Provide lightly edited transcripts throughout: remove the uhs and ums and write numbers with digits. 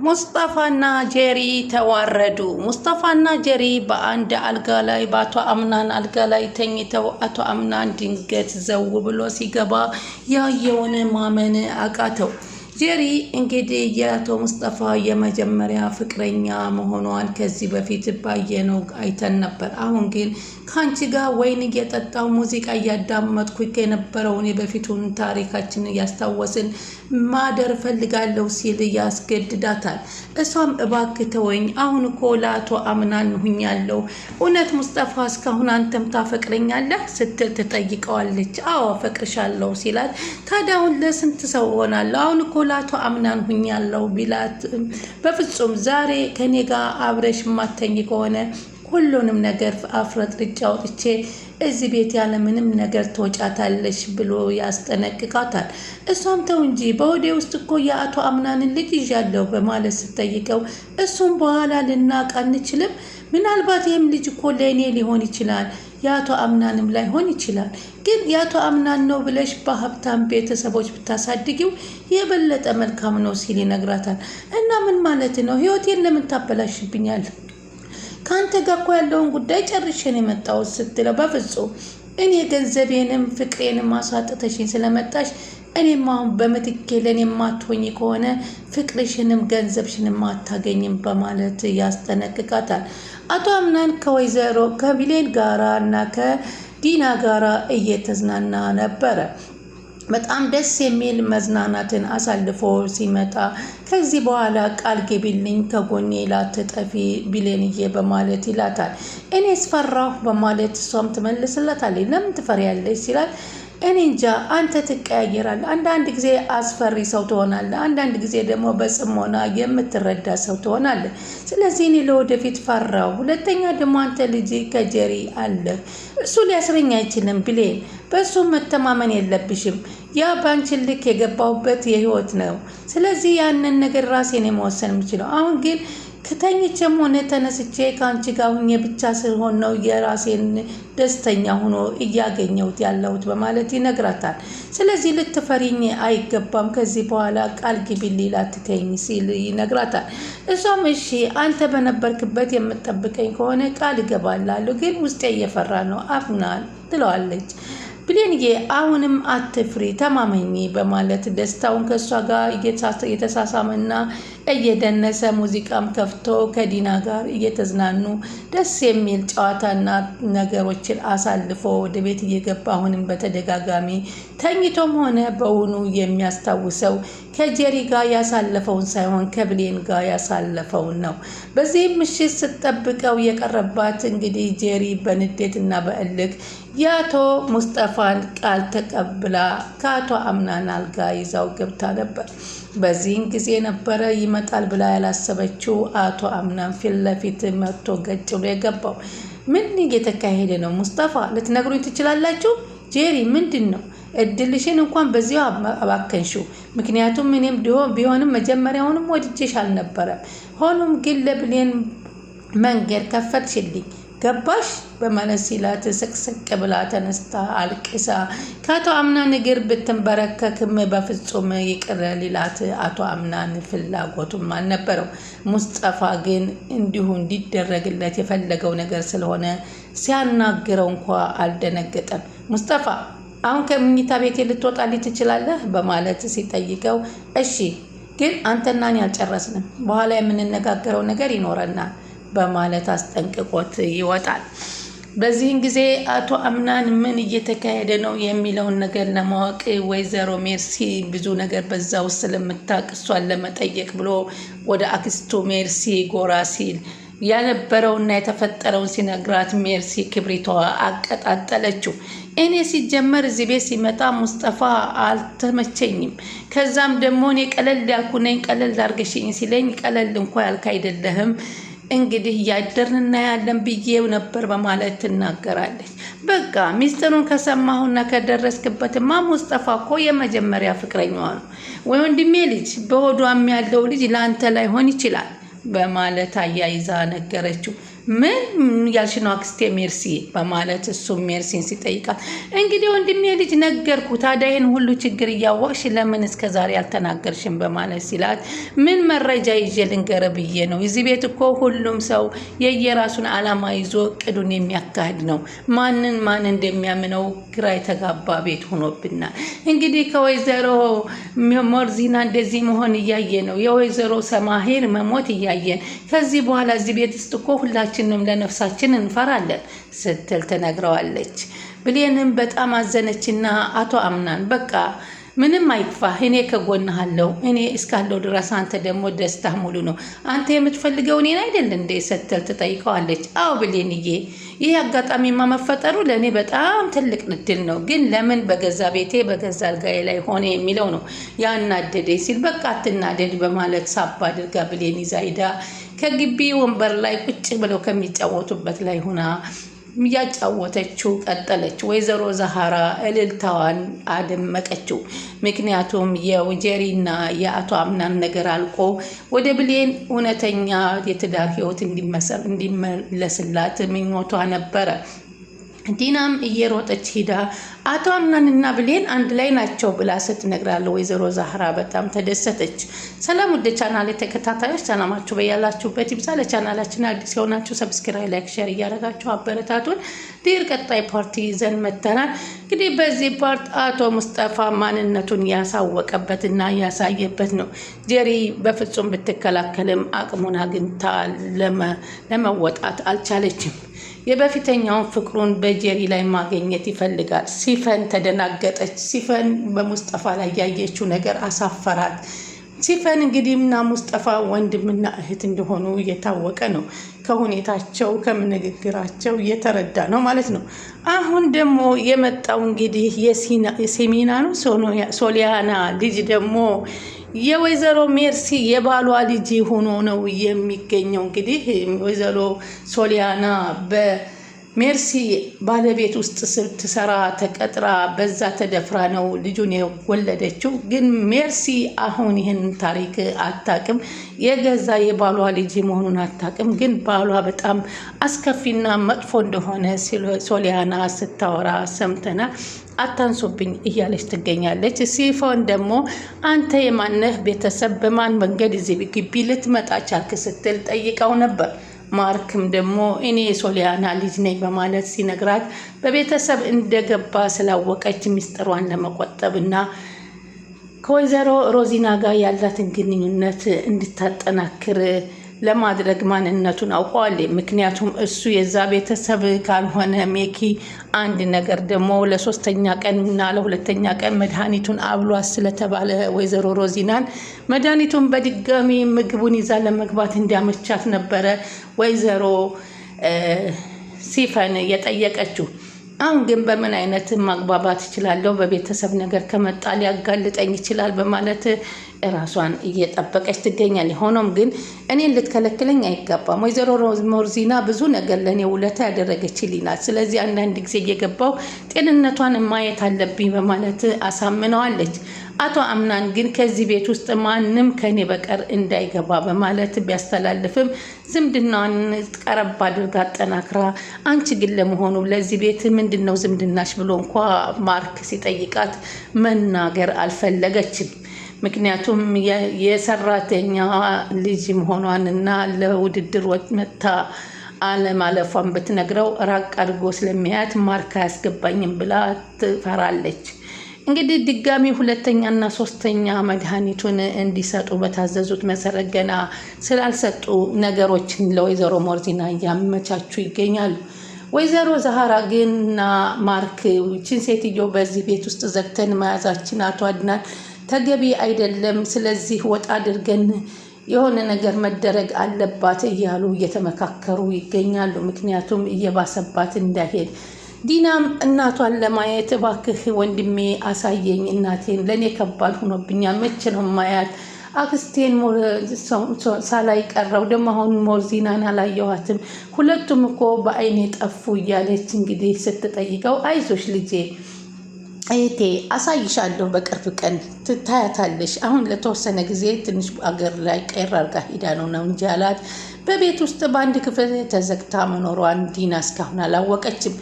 ሙስጠፋና ጄሪ ተዋረዱ። ሙስጠፋና ጄሪ በአንድ አልጋ ላይ በአቶ አምናን አልጋ ላይ ተኝተው አቶ አምናን ድንገት ዘው ብሎ ሲገባ ያየውን ማመን አቃተው። ጄሪ እንግዲህ የአቶ ሙስጠፋ የመጀመሪያ ፍቅረኛ መሆኗን ከዚህ በፊት ባየነው አይተን ነበር። አሁን ግን ከአንቺ ጋር ወይን እየጠጣው ሙዚቃ እያዳመጥኩ የነበረውን የበፊቱን ታሪካችን እያስታወስን ማደር ፈልጋለሁ ሲል ያስገድዳታል። እሷም እባክህ ተወኝ፣ አሁን እኮ ለአቶ አምናን ሁኛለሁ። እውነት ሙስጠፋ እስካሁን አንተም ታፈቅረኛለህ ስትል ትጠይቀዋለች። አዎ አፈቅርሻለሁ ሲላት፣ ታዲያ አሁን ለስንት ሰው ሆናለሁ? አሁን እኮ ለአቶ አምናን ሁኛለሁ ቢላት፣ በፍጹም ዛሬ ከኔ ጋር አብረሽ ማተኝ ከሆነ ሁሉንም ነገር አፍረጥርጬ አውጥቼ እዚህ ቤት ያለ ምንም ነገር ትወጫታለሽ ብሎ ያስጠነቅቃታል። እሷም ተው እንጂ በወዴ ውስጥ እኮ የአቶ አምናንን ልጅ ይዣለሁ በማለት ስትጠይቀው፣ እሱም በኋላ ልናቅ አንችልም፣ ምናልባት ይህም ልጅ እኮ ለእኔ ሊሆን ይችላል፣ የአቶ አምናንም ላይሆን ይችላል። ግን የአቶ አምናን ነው ብለሽ በሀብታም ቤተሰቦች ብታሳድጊው የበለጠ መልካም ነው ሲል ይነግራታል። እና ምን ማለት ነው? ህይወቴን ለምን ታበላሽብኛል? ከአንተ ጋር እኮ ያለውን ጉዳይ ጨርሼን የመጣሁት ስትለው፣ በፍጹም እኔ ገንዘቤንም ፍቅሬንም አሳጥተሽኝ ስለመጣሽ እኔም አሁን በምትኬ ለእኔ የማትሆኝ ከሆነ ፍቅርሽንም ገንዘብሽንም አታገኝም በማለት ያስጠነቅቃታል። አቶ አምናን ከወይዘሮ ከቢሌን ጋራ እና ከዲና ጋራ እየተዝናና ነበረ። በጣም ደስ የሚል መዝናናትን አሳልፎ ሲመጣ ከዚህ በኋላ ቃል ግቢልኝ ከጎኔ ላትጠፊ ቢሌንዬ በማለት ይላታል። እኔስ ፈራሁ በማለት እሷም ትመልስለታለች። ለምን ትፈሪያለሽ ሲላት፣ እኔ እንጃ አንተ ትቀያየራለህ። አንዳንድ ጊዜ አስፈሪ ሰው ትሆናለህ፣ አንዳንድ ጊዜ ደግሞ በጽሞና የምትረዳ ሰው ትሆናለህ። ስለዚህ እኔ ለወደፊት ፈራው። ሁለተኛ ደግሞ አንተ ልጅ ከጀሪ አለ፣ እሱ ሊያስረኝ አይችልም ብሌን፣ በእሱ መተማመን የለብሽም። ያ ባንቺን ልክ የገባሁበት የህይወት ነው። ስለዚህ ያንን ነገር ራሴን የመወሰን የምችለው። አሁን ግን ከተኝቼም ሆነ ተነስቼ ከአንቺ ጋር ሁኜ ብቻ ስለሆን ነው የራሴን ደስተኛ ሆኖ እያገኘሁት ያለሁት በማለት ይነግራታል። ስለዚህ ልትፈሪኝ አይገባም፣ ከዚህ በኋላ ቃል ግቢልኝ ላትተኝ ሲል ይነግራታል። እሷም እሺ አንተ በነበርክበት የምጠብቀኝ ከሆነ ቃል እገባላለሁ፣ ግን ውስጤ እየፈራ ነው አምናል ትለዋለች። ብሌንዬ አሁንም አትፍሪ ተማመኝ በማለት ደስታውን ከእሷ ጋር እየተሳሳመና እየደነሰ ሙዚቃም ከፍቶ ከዲና ጋር እየተዝናኑ ደስ የሚል ጨዋታና ነገሮችን አሳልፎ ወደ ቤት እየገባ አሁንም በተደጋጋሚ ተኝቶም ሆነ በውኑ የሚያስታውሰው ከጀሪ ጋር ያሳለፈውን ሳይሆን ከብሌን ጋር ያሳለፈውን ነው። በዚህም ምሽት ስትጠብቀው የቀረባት እንግዲህ ጀሪ በንዴትና በእልክ የአቶ ሙስጠፋን ቃል ተቀብላ ከአቶ አምናን አልጋ ይዛው ገብታ ነበር። በዚህን ጊዜ ነበረ ይመጣል ብላ ያላሰበችው አቶ አምናን ፊት ለፊት መጥቶ ገጭ ብሎ የገባው። ምን እየተካሄደ ነው? ሙስጠፋ ልትነግሩኝ ትችላላችሁ? ጄሪ ምንድን ነው? እድልሽን እንኳን በዚያው አባከንሽው። ምክንያቱም እኔም ቢሆንም መጀመሪያውንም ወድጄሽ አልነበረም። ሆኖም ግን ለብሌን መንገድ ከፈትሽልኝ ገባሽ በማለት ሲላት ስቅስቅ ብላ ተነስታ አልቅሳ ከአቶ አምናን እግር ብትንበረከክም በፍጹም ይቅር ሊላት አቶ አምናን ፍላጎቱም አልነበረው። ሙስጠፋ ግን እንዲሁ እንዲደረግለት የፈለገው ነገር ስለሆነ ሲያናግረው እንኳ አልደነገጠም። ሙስጠፋ አሁን ከምኝታ ቤቴ ልትወጣልኝ ትችላለህ በማለት ሲጠይቀው፣ እሺ ግን አንተና እኔ አልጨረስንም፣ በኋላ የምንነጋገረው ነገር ይኖረናል በማለት አስጠንቅቆት ይወጣል። በዚህን ጊዜ አቶ አምናን ምን እየተካሄደ ነው የሚለውን ነገር ለማወቅ ወይዘሮ ሜርሲ ብዙ ነገር በዛ ውስጥ ስለምታውቅ እሷን ለመጠየቅ ብሎ ወደ አክስቱ ሜርሲ ጎራ ሲል ያነበረውና የተፈጠረውን ሲነግራት ሜርሲ ክብሪቷ አቀጣጠለችው። እኔ ሲጀመር እዚህ ቤት ሲመጣ ሙስጠፋ አልተመቸኝም። ከዛም ደግሞ እኔ ቀለል ያልኩ ነኝ፣ ቀለል አድርገሽኝ ሲለኝ ቀለል እንኳ ያልክ አይደለህም፣ እንግዲህ እያደርንና ያለን ብዬው ነበር በማለት ትናገራለች። በቃ ሚስጥሩን ከሰማሁና ከደረስክበትማ ሙስጠፋ እኮ የመጀመሪያ ፍቅረኛዋ ነው። ወይ ወንድሜ ልጅ በሆዷም ያለው ልጅ ለአንተ ላይሆን ይችላል በማለት አያይዛ ነገረችው። ምን ያልሽ ነው አክስቴ ሜርሲ በማለት እሱም ሜርሲን ሲጠይቃት እንግዲህ ወንድሜ ልጅ ነገርኩ ታዲያ ይህን ሁሉ ችግር እያወቅሽ ለምን እስከዛሬ አልተናገርሽም በማለት ሲላት ምን መረጃ ይዤ ልንገር ብዬ ነው እዚህ ቤት እኮ ሁሉም ሰው የየራሱን አላማ ይዞ እቅዱን የሚያካሂድ ነው ማንን ማን እንደሚያምነው ግራ የተጋባ ቤት ሆኖብናል እንግዲህ ከወይዘሮ ሞርዚና እንደዚህ መሆን እያየ ነው የወይዘሮ ሰማሄር መሞት እያየን ከዚህ በኋላ እዚህ ቤት ውስጥ እኮ ሁላችንም ለነፍሳችን እንፈራለን ስትል ተነግረዋለች ብሌንም በጣም አዘነችና አቶ አምናን በቃ ምንም አይክፋህ እኔ ከጎንህ አለሁ እኔ እስካለሁ ድረስ አንተ ደግሞ ደስታ ሙሉ ነው አንተ የምትፈልገው እኔን አይደል እንዴ ስትል ትጠይቀዋለች አዎ ብሌንዬ ይህ አጋጣሚማ መፈጠሩ ለእኔ በጣም ትልቅ እድል ነው ግን ለምን በገዛ ቤቴ በገዛ አልጋዬ ላይ ሆነ የሚለው ነው ያናደደኝ ሲል በቃ አትናደድ በማለት ሳባ አድርጋ ብሌን ይዛ ሄዳ ከግቢ ወንበር ላይ ቁጭ ብለው ከሚጫወቱበት ላይ ሆና እያጫወተችው ቀጠለች ወይዘሮ ዛሃራ እልልታዋን አደመቀችው ምክንያቱም የጀሪና የአቶ አምናን ነገር አልቆ ወደ ብሌን እውነተኛ የትዳር ህይወት እንዲመለስላት ምኞቷ ነበረ ዲናም እየሮጠች ሂዳ አቶ አምናንና ብሌን አንድ ላይ ናቸው ብላ ስትነግራለ ወይዘሮ ዛህራ በጣም ተደሰተች ሰላም ወደ ቻናሌ ተከታታዮች ሰላማችሁ በያላችሁበት ይብዛ ለቻናላችን አዲስ የሆናችሁ ሰብስክራይብ ላይክ ሼር እያደረጋችሁ አበረታቱን ዲር ቀጣይ ፓርቲ ይዘን መተናል እንግዲህ በዚህ ፓርት አቶ ሙስጠፋ ማንነቱን ያሳወቀበትና ያሳየበት ነው ጀሪ በፍጹም ብትከላከልም አቅሙን አግኝታ ለመወጣት አልቻለችም የበፊተኛውን ፍቅሩን በጀሪ ላይ ማግኘት ይፈልጋል ሲፈን ተደናገጠች ሲፈን በሙስጠፋ ላይ ያየችው ነገር አሳፈራት ሲፈን እንግዲህና ሙስጠፋ ወንድምና እህት እንደሆኑ እየታወቀ ነው ከሁኔታቸው ከምንግግራቸው እየተረዳ ነው ማለት ነው አሁን ደግሞ የመጣው እንግዲህ የሴሚና ነው ሶሊያና ልጅ ደግሞ የወይዘሮ ሜርሲ የባሏ ልጅ ሆኖ ነው የሚገኘው እንግዲህ ወይዘሮ ሶሊያና በሜርሲ ባለቤት ውስጥ ስትሰራ ተቀጥራ በዛ ተደፍራ ነው ልጁን የወለደችው ግን ሜርሲ አሁን ይህን ታሪክ አታቅም የገዛ የባሏ ልጅ መሆኑን አታቅም ግን ባሏ በጣም አስከፊና መጥፎ እንደሆነ ሶሊያና ስታወራ ሰምተና አታንሶብኝ እያለች ትገኛለች ሲፎን ደግሞ አንተ የማነህ ቤተሰብ በማን መንገድ እዚህ ግቢ ልትመጣ ቻልክ ስትል ጠይቀው ነበር ማርክም ደግሞ እኔ ሶሊያና ልጅ ነኝ በማለት ሲነግራት በቤተሰብ እንደገባ ስላወቀች ሚስጥሯን ለመቆጠብና ከወይዘሮ ሮዚና ጋር ያላትን ግንኙነት እንድታጠናክር ለማድረግ ማንነቱን አውቀዋል ምክንያቱም እሱ የዛ ቤተሰብ ካልሆነ ሜኪ አንድ ነገር ደግሞ ለሶስተኛ ቀንና ለሁለተኛ ቀን መድኃኒቱን አብሏት ስለተባለ ወይዘሮ ሮዚናን መድኃኒቱን በድጋሚ ምግቡን ይዛ ለመግባት እንዲያመቻት ነበረ ወይዘሮ ሲፈን የጠየቀችው አሁን ግን በምን አይነት ማግባባት ይችላል በቤተሰብ ነገር ከመጣ ሊያጋልጠኝ ይችላል በማለት ራሷን እየጠበቀች ትገኛለች ሆኖም ግን እኔን ልትከለክለኝ አይገባም ወይዘሮ ሞርዚና ብዙ ነገር ለኔ ውለታ ያደረገችልኝ ናት ስለዚህ አንዳንድ ጊዜ እየገባው ጤንነቷን ማየት አለብኝ በማለት አሳምነዋለች አቶ አምናን ግን ከዚህ ቤት ውስጥ ማንም ከኔ በቀር እንዳይገባ በማለት ቢያስተላልፍም ዝምድናን ቀረብ አድርጋ አጠናክራ አንቺ ግን ለመሆኑ ለዚህ ቤት ምንድነው ዝምድናሽ ብሎ እንኳ ማርክ ሲጠይቃት መናገር አልፈለገችም ምክንያቱም የሰራተኛ ልጅ መሆኗንና ለውድድር መታ አለማለፏን ብትነግረው ራቅ አድርጎ ስለሚያያት ማርክ አያስገባኝም ብላ ትፈራለች እንግዲህ ድጋሚ ሁለተኛና ሶስተኛ መድኃኒቱን እንዲሰጡ በታዘዙት መሰረት ገና ስላልሰጡ ነገሮችን ለወይዘሮ ሞርዚና እያመቻቹ ይገኛሉ ወይዘሮ ዛሃራ ግንና ማርክ ቺን ሴትዮ በዚህ ቤት ውስጥ ዘግተን መያዛችን አቶ አድናን ተገቢ አይደለም ስለዚህ ወጣ አድርገን የሆነ ነገር መደረግ አለባት እያሉ እየተመካከሩ ይገኛሉ ምክንያቱም እየባሰባት እንዳይሄድ ዲናም እናቷን ለማየት እባክህ ወንድሜ አሳየኝ እናቴን ለኔ ከባድ ሆኖብኛል መቼ ነው ማያት አክስቴን ሳላይ ቀረው ደግሞ አሁን ሞርዚናን አላየኋትም ሁለቱም እኮ በአይኔ ጠፉ እያለች እንግዲህ ስትጠይቀው አይዞሽ ልጄ እህቴ አሳይሻለሁ፣ በቅርብ ቀን ትታያታለሽ። አሁን ለተወሰነ ጊዜ ትንሽ አገር ላይ ቀር አርጋ ሂዳ ነው እንጂ አላት። በቤት ውስጥ በአንድ ክፍል ተዘግታ መኖሯን ዲና እስካሁን አላወቀችም።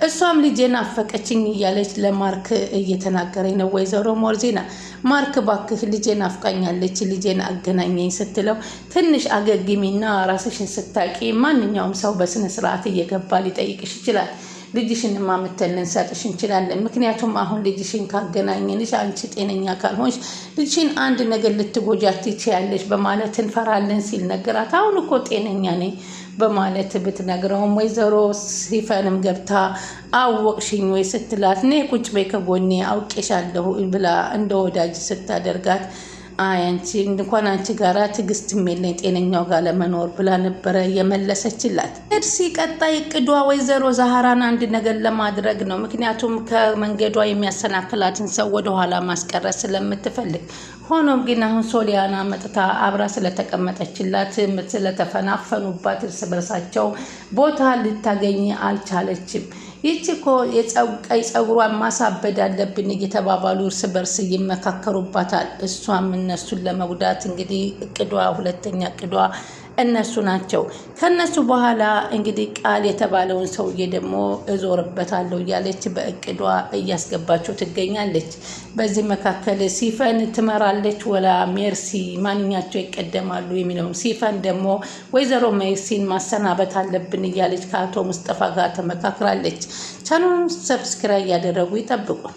እሷም ልጄን አፈቀችኝ እያለች ለማርክ እየተናገረኝ ነው ወይዘሮ ሞርዜና። ማርክ ባክህ ልጄን አፍቃኛለች፣ ልጄን አገናኘኝ ስትለው ትንሽ አገግሚና ራስሽን ስታቂ ማንኛውም ሰው በስነ ስርዓት እየገባ ሊጠይቅሽ ይችላል። ልጅሽን ማምተን ልንሰጥሽ እንችላለን። ምክንያቱም አሁን ልጅሽን ካገናኘንሽ አንቺ ጤነኛ ካልሆንሽ ልጅሽን አንድ ነገር ልትጎጃት ትችያለሽ በማለት እንፈራለን ሲል ነገራት። አሁን እኮ ጤነኛ ነኝ በማለት ብትነግረውም ወይዘሮ ሲፈንም ገብታ አወቅሽኝ ወይ ስትላት እኔ ቁጭ በይ ከጎኔ አውቄሻለሁ ብላ እንደ ወዳጅ ስታደርጋት አንቺ እንኳን አንቺ ጋራ ትዕግስት የለኝ ጤነኛው ጋር ለመኖር ብላ ነበረ የመለሰችላት። እርሲ ቀጣይ እቅዷ ወይዘሮ ዛህራን አንድ ነገር ለማድረግ ነው። ምክንያቱም ከመንገዷ የሚያሰናክላትን ሰው ወደኋላ ማስቀረት ስለምትፈልግ። ሆኖም ግን አሁን ሶሊያና መጥታ አብራ ስለተቀመጠችላት ስለተፈናፈኑባት እርስ በርሳቸው ቦታ ልታገኝ አልቻለችም። ይቺ እኮ ቀይ ጸጉሯን ማሳበድ አለብን እየተባባሉ እርስ በርስ ይመካከሩባታል። እሷም እነሱን ለመጉዳት እንግዲህ እቅዷ ሁለተኛ እቅዷ እነሱ ናቸው። ከነሱ በኋላ እንግዲህ ቃል የተባለውን ሰውዬ ደግሞ እዞርበታለሁ እያለች በእቅዷ እያስገባቸው ትገኛለች። በዚህ መካከል ሲፈን ትመራለች ወላ ሜርሲ ማንኛቸው ይቀደማሉ የሚለውን ሲፈን ደግሞ ወይዘሮ ሜርሲን ማሰናበት አለብን እያለች ከአቶ ሙስጠፋ ጋር ተመካክራለች። ቻናሉን ሰብስክራይብ ያደረጉ ይጠብቁን።